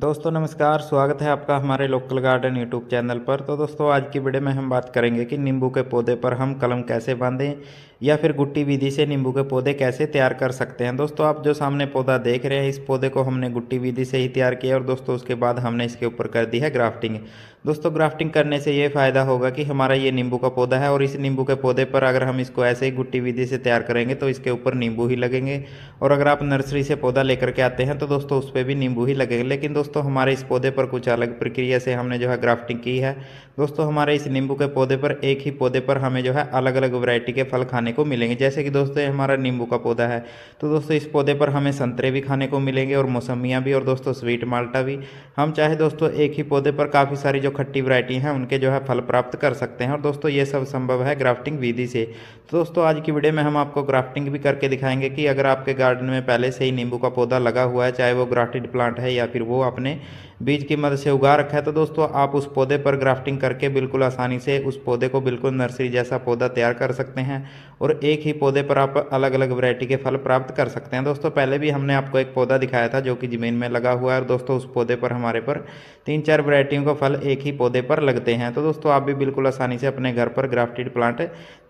दोस्तों नमस्कार, स्वागत है आपका हमारे लोकल गार्डन यूट्यूब चैनल पर। तो दोस्तों आज की वीडियो में हम बात करेंगे कि नींबू के पौधे पर हम कलम कैसे बांधें या फिर गुट्टी विधि से नींबू के पौधे कैसे तैयार कर सकते हैं। दोस्तों आप जो सामने पौधा देख रहे हैं, इस पौधे को हमने गुट्टी विधि से ही तैयार किया और दोस्तों उसके बाद हमने इसके ऊपर कर दी है ग्राफ्टिंग। दोस्तों ग्राफ्टिंग करने से ये फ़ायदा होगा कि हमारा ये नींबू का पौधा है और इस नींबू के पौधे पर अगर हम इसको ऐसे ही गुट्टी विधि से तैयार करेंगे तो इसके ऊपर नींबू ही लगेंगे। और अगर आप नर्सरी से पौधा लेकर के आते हैं तो दोस्तों उस पर भी नींबू ही लगेंगे। लेकिन दोस्तों हमारे इस पौधे पर कुछ अलग प्रक्रिया से हमने जो है ग्राफ्टिंग की है। दोस्तों हमारे इस नींबू के पौधे पर एक ही पौधे पर हमें जो है अलग अलग वैरायटी के फल खाने को मिलेंगे। जैसे कि दोस्तों हमारा नींबू का पौधा है तो दोस्तों इस पौधे पर हमें संतरे भी खाने को मिलेंगे और मौसमियाँ भी और दोस्तों स्वीट माल्टा भी। हम चाहे दोस्तों एक ही पौधे पर काफ़ी सारी जो खट्टी वैरायटी हैं उनके जो है फल प्राप्त कर सकते हैं और दोस्तों ये सब संभव है ग्राफ्टिंग विधि से। तो दोस्तों आज की वीडियो में हम आपको ग्राफ्टिंग भी करके दिखाएंगे कि अगर आपके गार्डन में पहले से ही नींबू का पौधा लगा हुआ है, चाहे वो ग्राफ्टेड प्लांट है या फिर वो आपने बीज की मदद से उगा रखा है, तो दोस्तों आप उस पौधे पर ग्राफ्टिंग करके बिल्कुल आसानी से उस पौधे को बिल्कुल नर्सरी जैसा पौधा तैयार कर सकते हैं और एक ही पौधे पर आप अलग अलग वैरायटी के फल प्राप्त कर सकते हैं। दोस्तों पहले भी हमने आपको एक पौधा दिखाया था जो कि ज़मीन में लगा हुआ है और दोस्तों उस पौधे पर हमारे पर 3-4 वैरायटियों का फल एक ही पौधे पर लगते हैं। तो दोस्तों आप भी बिल्कुल आसानी से अपने घर पर ग्राफ्टेड प्लांट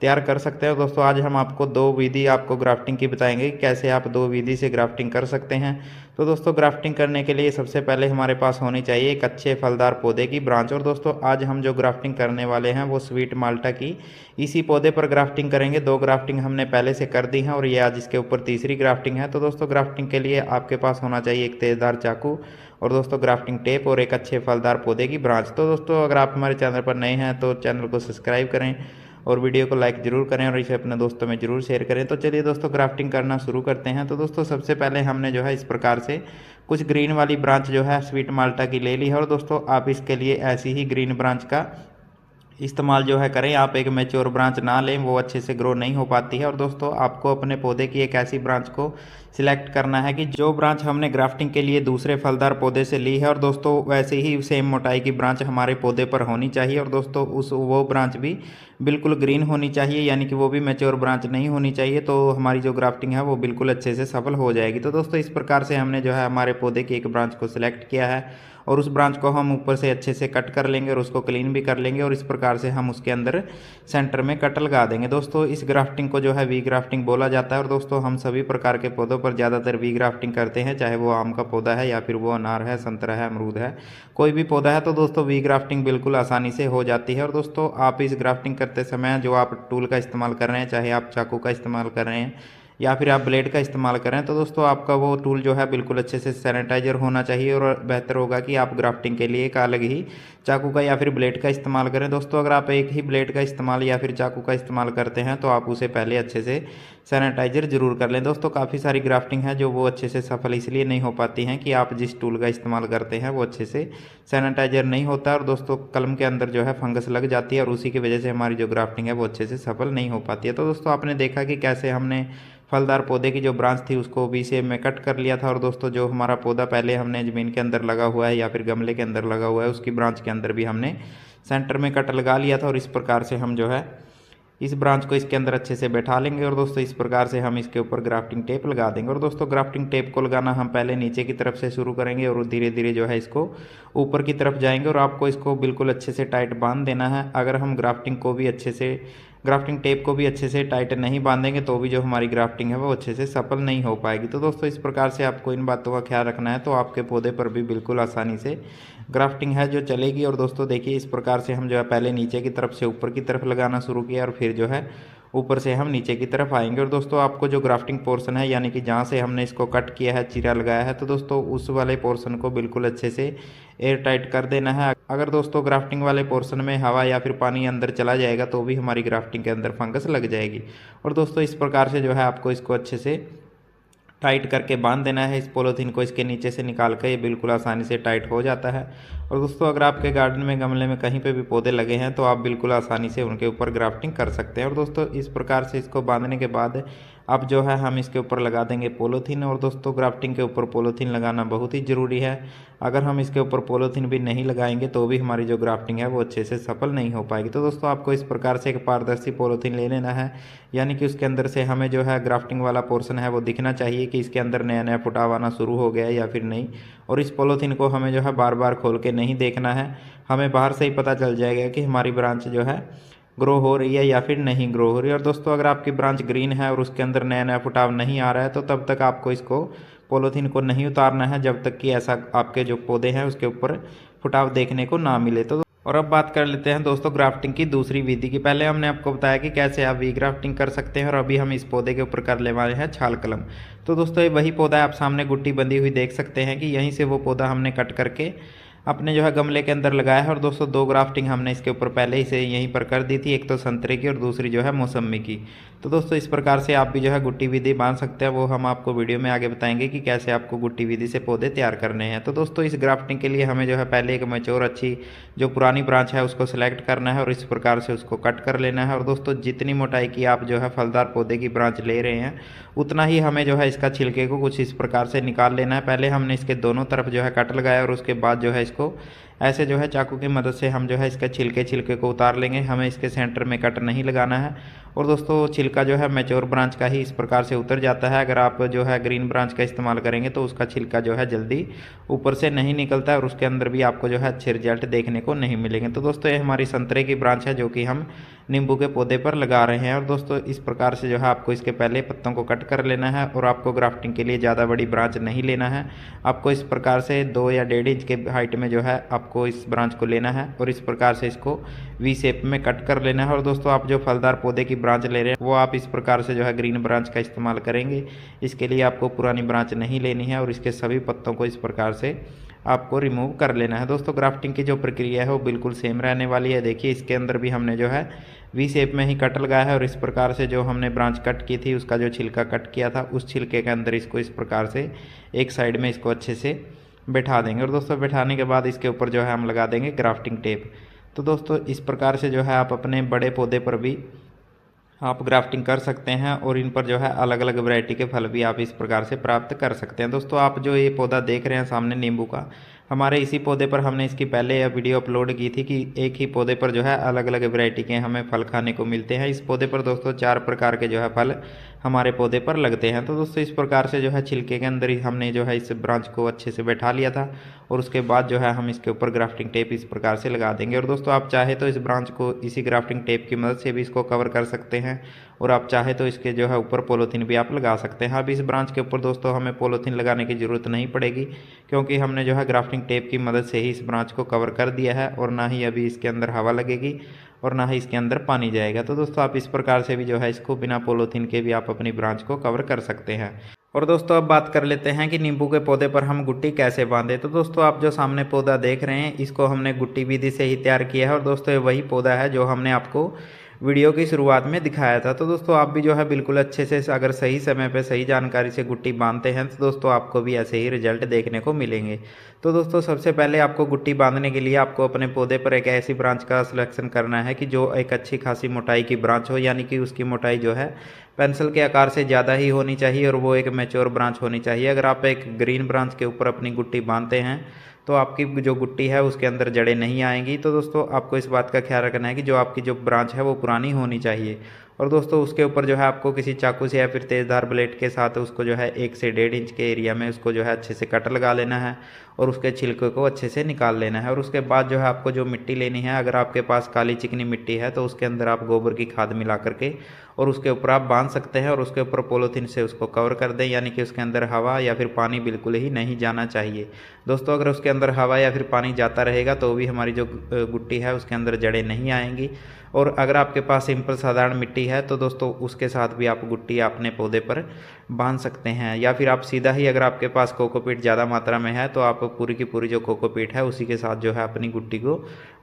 तैयार कर सकते हैं। दोस्तों आज हम आपको दो विधि आपको ग्राफ्टिंग की बताएंगे, कैसे आप दो विधि से ग्राफ्टिंग कर सकते हैं। तो दोस्तों ग्राफ्टिंग करने के लिए सबसे पहले हमारे पास होनी चाहिए एक अच्छे फलदार पौधे की ब्रांच। और दोस्तों आज हम जो ग्राफ्टिंग करने वाले हैं वो स्वीट माल्टा की इसी पौधे पर ग्राफ्टिंग करेंगे। 2 ग्राफ्टिंग हमने पहले से कर दी हैं और ये आज इसके ऊपर तीसरी ग्राफ्टिंग है। तो दोस्तों ग्राफ्टिंग के लिए आपके पास होना चाहिए एक तेज़दार चाकू और दोस्तों ग्राफ्टिंग टेप और एक अच्छे फलदार पौधे की ब्रांच। तो दोस्तों अगर आप हमारे चैनल पर नए हैं तो चैनल को सब्सक्राइब करें और वीडियो को लाइक ज़रूर करें और इसे अपने दोस्तों में ज़रूर शेयर करें। तो चलिए दोस्तों ग्राफ्टिंग करना शुरू करते हैं। तो दोस्तों सबसे पहले हमने जो है इस प्रकार से कुछ ग्रीन वाली ब्रांच जो है स्वीट माल्टा की ले ली है और दोस्तों आप इसके लिए ऐसी ही ग्रीन ब्रांच का इस्तेमाल जो है करें। आप एक मैच्योर ब्रांच ना लें, वो अच्छे से ग्रो नहीं हो पाती है। और दोस्तों आपको अपने पौधे की एक ऐसी ब्रांच को सिलेक्ट करना है कि जो ब्रांच हमने ग्राफ्टिंग के लिए दूसरे फलदार पौधे से ली है और दोस्तों वैसे ही सेम मोटाई की ब्रांच हमारे पौधे पर होनी चाहिए और दोस्तों वो ब्रांच भी बिल्कुल ग्रीन होनी चाहिए, यानी कि वो भी मैच्योर ब्रांच नहीं होनी चाहिए। तो हमारी जो ग्राफ्टिंग है वो बिल्कुल अच्छे से सफल हो जाएगी। तो दोस्तों इस प्रकार से हमने जो है हमारे पौधे की एक ब्रांच को सिलेक्ट किया है और उस ब्रांच को हम ऊपर से अच्छे से कट कर लेंगे और उसको क्लीन भी कर लेंगे और इस प्रकार से हम उसके अंदर सेंटर में कट लगा देंगे। दोस्तों इस ग्राफ्टिंग को जो है वी ग्राफ्टिंग बोला जाता है और दोस्तों हम सभी प्रकार के पौधों पर ज़्यादातर वी ग्राफ्टिंग करते हैं, चाहे वो आम का पौधा है या फिर वो अनार है, संतरा है, अमरूद है, कोई भी पौधा है। तो दोस्तों वी ग्राफ्टिंग बिल्कुल आसानी से हो जाती है। और दोस्तों आप इस ग्राफ्टिंग करते समय जो आप टूल का इस्तेमाल कर रहे हैं, चाहे आप चाकू का इस्तेमाल कर रहे हैं या फिर आप ब्लेड का इस्तेमाल करें, तो दोस्तों आपका वो टूल जो है बिल्कुल अच्छे से सैनिटाइजर होना चाहिए और बेहतर होगा कि आप ग्राफ्टिंग के लिए एक अलग ही चाकू का या फिर ब्लेड का इस्तेमाल करें। दोस्तों अगर आप एक ही ब्लेड का इस्तेमाल या फिर चाकू का इस्तेमाल करते हैं तो आप उसे पहले अच्छे से सैनिटाइजर जरूर कर लें। दोस्तों काफ़ी सारी ग्राफ्टिंग है जो वो अच्छे से सफल इसलिए नहीं हो पाती हैं कि आप जिस टूल का इस्तेमाल करते हैं वो अच्छे से सैनिटाइजर नहीं होता और दोस्तों कलम के अंदर जो है फंगस लग जाती है और उसी की वजह से हमारी जो ग्राफ्टिंग है वो अच्छे से सफल नहीं हो पाती है। तो दोस्तों आपने देखा कि कैसे हमने फलदार पौधे की जो ब्रांच थी उसको बी शेप में कट कर लिया था और दोस्तों जो हमारा पौधा पहले हमने ज़मीन के अंदर लगा हुआ है या फिर गमले के अंदर लगा हुआ है उसकी ब्रांच के अंदर भी हमने सेंटर में कट लगा लिया था और इस प्रकार से हम जो है इस ब्रांच को इसके अंदर अच्छे से बैठा लेंगे और दोस्तों इस प्रकार से हम इसके ऊपर ग्राफ्टिंग टेप लगा देंगे। और दोस्तों ग्राफ्टिंग टेप को लगाना हम पहले नीचे की तरफ से शुरू करेंगे और धीरे धीरे जो है इसको ऊपर की तरफ जाएंगे और आपको इसको बिल्कुल अच्छे से टाइट बांध देना है। अगर हम ग्राफ्टिंग टेप को भी अच्छे से टाइट नहीं बांधेंगे तो भी जो हमारी ग्राफ्टिंग है वो अच्छे से सफल नहीं हो पाएगी। तो दोस्तों इस प्रकार से आपको इन बातों का ख्याल रखना है तो आपके पौधे पर भी बिल्कुल आसानी से ग्राफ्टिंग है जो चलेगी। और दोस्तों देखिए इस प्रकार से हम जो है पहले नीचे की तरफ से ऊपर की तरफ लगाना शुरू किया और फिर जो है ऊपर से हम नीचे की तरफ आएंगे। और दोस्तों आपको जो ग्राफ्टिंग पोर्शन है यानी कि जहाँ से हमने इसको कट किया है, चीरा लगाया है, तो दोस्तों उस वाले पोर्शन को बिल्कुल अच्छे से एयर टाइट कर देना है। अगर दोस्तों ग्राफ्टिंग वाले पोर्शन में हवा या फिर पानी अंदर चला जाएगा तो भी हमारी ग्राफ्टिंग के अंदर फंगस लग जाएगी। और दोस्तों इस प्रकार से जो है आपको इसको अच्छे से टाइट करके बांध देना है। इस पॉलीथीन को इसके नीचे से निकाल कर ये बिल्कुल आसानी से टाइट हो जाता है। और दोस्तों अगर आपके गार्डन में गमले में कहीं पे भी पौधे लगे हैं तो आप बिल्कुल आसानी से उनके ऊपर ग्राफ्टिंग कर सकते हैं। और दोस्तों इस प्रकार से इसको बांधने के बाद अब जो है हम इसके ऊपर लगा देंगे पॉलीथीन। और दोस्तों ग्राफ्टिंग के ऊपर पॉलीथीन लगाना बहुत ही ज़रूरी है। अगर हम इसके ऊपर पॉलीथीन भी नहीं लगाएंगे तो भी हमारी जो ग्राफ्टिंग है वो अच्छे से सफल नहीं हो पाएगी। तो दोस्तों आपको इस प्रकार से एक पारदर्शी पॉलीथीन ले लेना है, यानी कि उसके अंदर से हमें जो है ग्राफ्टिंग वाला पोर्शन है वो दिखना चाहिए कि इसके अंदर नया नया फुटाव आना शुरू हो गया है या फिर नहीं। और इस पॉलीथीन को हमें जो है बार बार खोल के नहीं देखना है, हमें बाहर से ही पता चल जाएगा कि हमारी ब्रांच जो है ग्रो हो रही है या फिर नहीं ग्रो हो रही है। और दोस्तों अगर आपकी ब्रांच ग्रीन है और उसके अंदर नया नया फुटाव नहीं आ रहा है तो तब तक आपको इसको पॉलीथीन को नहीं उतारना है, जब तक कि ऐसा आपके जो पौधे हैं उसके ऊपर फुटाव देखने को ना मिले। तो और अब बात कर लेते हैं दोस्तों ग्राफ्टिंग की दूसरी विधि की। पहले हमने आपको बताया कि कैसे आप वी ग्राफ्टिंग कर सकते हैं, और अभी हम इस पौधे के ऊपर कर ले वाले हैं छाल कलम। तो दोस्तों ये वही पौधा है, आप सामने गुट्टी बंधी हुई देख सकते हैं कि यहीं से वो पौधा हमने कट करके अपने जो है गमले के अंदर लगाया है। और दोस्तों दो ग्राफ्टिंग हमने इसके ऊपर पहले ही से यहीं पर कर दी थी, एक तो संतरे की और दूसरी जो है मौसम्मी की। तो दोस्तों इस प्रकार से आप भी जो है गुट्टी विधि बांध सकते हैं, वो हम आपको वीडियो में आगे बताएंगे कि कैसे आपको गुट्टी विधि से पौधे तैयार करने हैं। तो दोस्तों इस ग्राफ्टिंग के लिए हमें जो है पहले एक मैच्योर अच्छी जो पुरानी ब्रांच है उसको सिलेक्ट करना है और इस प्रकार से उसको कट कर लेना है। और दोस्तों जितनी मोटाई की आप जो है फलदार पौधे की ब्रांच ले रहे हैं उतना ही हमें जो है इसका छिलके को कुछ इस प्रकार से निकाल लेना है। पहले हमने इसके दोनों तरफ जो है कट लगाया और उसके बाद जो है इसको ऐसे जो है चाकू की मदद से हम जो है इसके छिलके को उतार लेंगे। हमें इसके सेंटर में कट नहीं लगाना है। और दोस्तों छिलका जो है मैच्योर ब्रांच का ही इस प्रकार से उतर जाता है। अगर आप जो है ग्रीन ब्रांच का इस्तेमाल करेंगे तो उसका छिलका जो है जल्दी ऊपर से नहीं निकलता है और उसके अंदर भी आपको जो है अच्छे रिजल्ट देखने को नहीं मिलेंगे। तो दोस्तों ये हमारी संतरे की ब्रांच है जो कि हम नींबू के पौधे पर लगा रहे हैं। और दोस्तों इस प्रकार से जो है आपको इसके पहले पत्तों को कट कर लेना है और आपको ग्राफ्टिंग के लिए ज़्यादा बड़ी ब्रांच नहीं लेना है। आपको इस प्रकार से 2 या 1.5 इंच के हाइट में जो है आपको इस ब्रांच को लेना है और इस प्रकार से इसको वी शेप में कट कर लेना है। और दोस्तों आप जो फलदार पौधे की ब्रांच ले रहे हैं वो आप इस प्रकार से जो है ग्रीन ब्रांच का इस्तेमाल करेंगे। इसके लिए आपको पुरानी ब्रांच नहीं लेनी है और इसके सभी पत्तों को इस प्रकार से आपको रिमूव कर लेना है। दोस्तों ग्राफ्टिंग की जो प्रक्रिया है वो बिल्कुल सेम रहने वाली है। देखिए इसके अंदर भी हमने जो है वी शेप में ही कट लगाया है और इस प्रकार से जो हमने ब्रांच कट की थी उसका जो छिलका कट किया था उस छिलके के अंदर इसको इस प्रकार से एक साइड में इसको अच्छे से बैठा देंगे। और दोस्तों बैठाने के बाद इसके ऊपर जो है हम लगा देंगे ग्राफ्टिंग टेप। तो दोस्तों इस प्रकार से जो है आप अपने बड़े पौधे पर भी आप ग्राफ्टिंग कर सकते हैं और इन पर जो है अलग अलग वैरायटी के फल भी आप इस प्रकार से प्राप्त कर सकते हैं। दोस्तों आप जो ये पौधा देख रहे हैं सामने नींबू का, हमारे इसी पौधे पर हमने इसकी पहले यह वीडियो अपलोड की थी कि एक ही पौधे पर जो है अलग अलग वैरायटी के हमें फल खाने को मिलते हैं। इस पौधे पर दोस्तों 4 प्रकार के जो है फल हमारे पौधे पर लगते हैं। तो दोस्तों इस प्रकार से जो है छिलके के अंदर ही हमने जो है इस ब्रांच को अच्छे से बैठा लिया था और उसके बाद जो है हम इसके ऊपर ग्राफ्टिंग टेप इस प्रकार से लगा देंगे। और दोस्तों आप चाहे तो इस ब्रांच को इसी ग्राफ्टिंग टेप की मदद से भी इसको कवर कर सकते हैं और आप चाहे तो इसके जो है ऊपर पॉलीथीन भी आप लगा सकते हैं। अब इस ब्रांच के ऊपर दोस्तों हमें पॉलीथीन लगाने की ज़रूरत नहीं पड़ेगी क्योंकि हमने जो है ग्राफ्टिंग टेप की मदद से ही इस ब्रांच को कवर कर दिया है और ना ही अभी इसके अंदर हवा लगेगी और ना ही इसके अंदर पानी जाएगा। तो दोस्तों आप इस प्रकार से भी जो है इसको बिना पॉलीथीन के भी आप अपनी ब्रांच को कवर कर सकते हैं। और दोस्तों अब बात कर लेते हैं कि नींबू के पौधे पर हम गुट्टी कैसे बांधे। तो दोस्तों आप जो सामने पौधा देख रहे हैं इसको हमने गुट्टी विधि से ही तैयार किया है और दोस्तों ये वही पौधा है जो हमने आपको वीडियो की शुरुआत में दिखाया था। तो दोस्तों आप भी जो है बिल्कुल अच्छे से अगर सही समय पे सही जानकारी से गुट्टी बांधते हैं तो दोस्तों आपको भी ऐसे ही रिजल्ट देखने को मिलेंगे। तो दोस्तों सबसे पहले आपको गुट्टी बांधने के लिए आपको अपने पौधे पर एक ऐसी ब्रांच का सिलेक्शन करना है कि जो एक अच्छी खासी मोटाई की ब्रांच हो, यानी कि उसकी मोटाई जो है पेंसिल के आकार से ज़्यादा ही होनी चाहिए और वो एक मैच्योर ब्रांच होनी चाहिए। अगर आप एक ग्रीन ब्रांच के ऊपर अपनी गुट्टी बांधते हैं तो आपकी जो गुट्टी है उसके अंदर जड़ें नहीं आएंगी। तो दोस्तों आपको इस बात का ख्याल रखना है कि जो आपकी जो ब्रांच है वो पुरानी होनी चाहिए। और दोस्तों उसके ऊपर जो है आपको किसी चाकू से या फिर तेज़धार ब्लेड के साथ उसको जो है 1 से 1.5 इंच के एरिया में उसको जो है अच्छे से कट लगा लेना है और उसके छिलके को अच्छे से निकाल लेना है। और उसके बाद जो है आपको जो मिट्टी लेनी है, अगर आपके पास काली चिकनी मिट्टी है तो उसके अंदर आप गोबर की खाद मिला करके और उसके ऊपर आप बांध सकते हैं और उसके ऊपर पॉलीथीन से उसको कवर कर दें, यानी कि उसके अंदर हवा या फिर पानी बिल्कुल ही नहीं जाना चाहिए। दोस्तों अगर उसके अंदर हवा या फिर पानी जाता रहेगा तो भी हमारी जो गुट्टी है उसके अंदर जड़ें नहीं आएंगी। और अगर आपके पास सिंपल साधारण मिट्टी है तो दोस्तों उसके साथ भी आप गुट्टी अपने पौधे पर बांध सकते हैं, या फिर आप सीधा ही अगर आपके पास कोकोपीट ज़्यादा मात्रा में है तो आप पूरी की पूरी जो कोकोपीट है उसी के साथ जो है अपनी गुट्टी को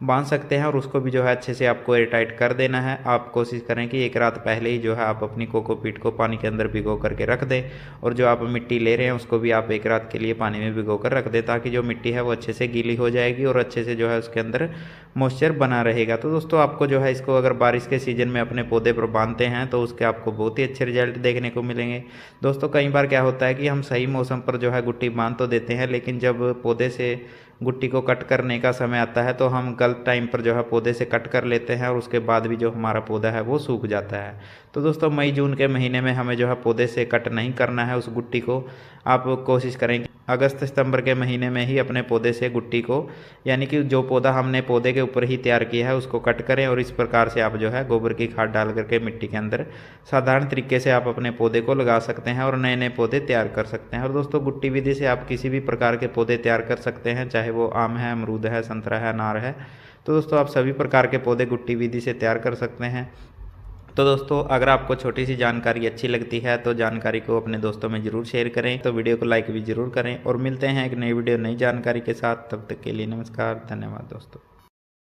बांध सकते हैं और उसको भी जो है अच्छे से आपको एयरटाइट कर देना है। आप कोशिश करें कि 1 रात पहले ही जो है आप अपनी कोकोपीट को पानी के अंदर भिगो करके रख दें और जो आप मिट्टी ले रहे हैं उसको भी आप 1 रात के लिए पानी में भिगो कर रख दें, ताकि जो मिट्टी है वो अच्छे से गीली हो जाएगी और अच्छे से जो है उसके अंदर मॉइस्चर बना रहेगा। तो दोस्तों आपको जो है इसको अगर बारिश के सीज़न में अपने पौधे पर बांधते हैं तो उसके आपको बहुत ही अच्छे रिजल्ट देखने को मिलेंगे। दोस्तों कई बार क्या होता है कि हम सही मौसम पर जो है गुट्टी बांध तो देते हैं, लेकिन जब पौधे से गुट्टी को कट करने का समय आता है तो हम गलत टाइम पर जो है पौधे से कट कर लेते हैं और उसके बाद भी जो हमारा पौधा है वो सूख जाता है। तो दोस्तों मई जून के महीने में हमें जो है पौधे से कट नहीं करना है उस गुट्टी को। आप कोशिश करें अगस्त सितंबर के महीने में ही अपने पौधे से गुट्टी को, यानी कि जो पौधा हमने पौधे के ऊपर ही तैयार किया है उसको कट करें, और इस प्रकार से आप जो है गोबर की खाद डाल करके मिट्टी के अंदर साधारण तरीके से आप अपने पौधे को लगा सकते हैं और नए नए पौधे तैयार कर सकते हैं। और दोस्तों गुट्टी विधि से आप किसी भी प्रकार के पौधे तैयार कर सकते हैं, चाहे वो आम है, अमरूद है, संतरा है, अनार है। तो दोस्तों आप सभी प्रकार के पौधे गुट्टी विधि से तैयार कर सकते हैं। तो दोस्तों अगर आपको छोटी सी जानकारी अच्छी लगती है तो जानकारी को अपने दोस्तों में ज़रूर शेयर करें, तो वीडियो को लाइक भी ज़रूर करें, और मिलते हैं एक नई वीडियो नई जानकारी के साथ। तब तक के लिए नमस्कार, धन्यवाद दोस्तों।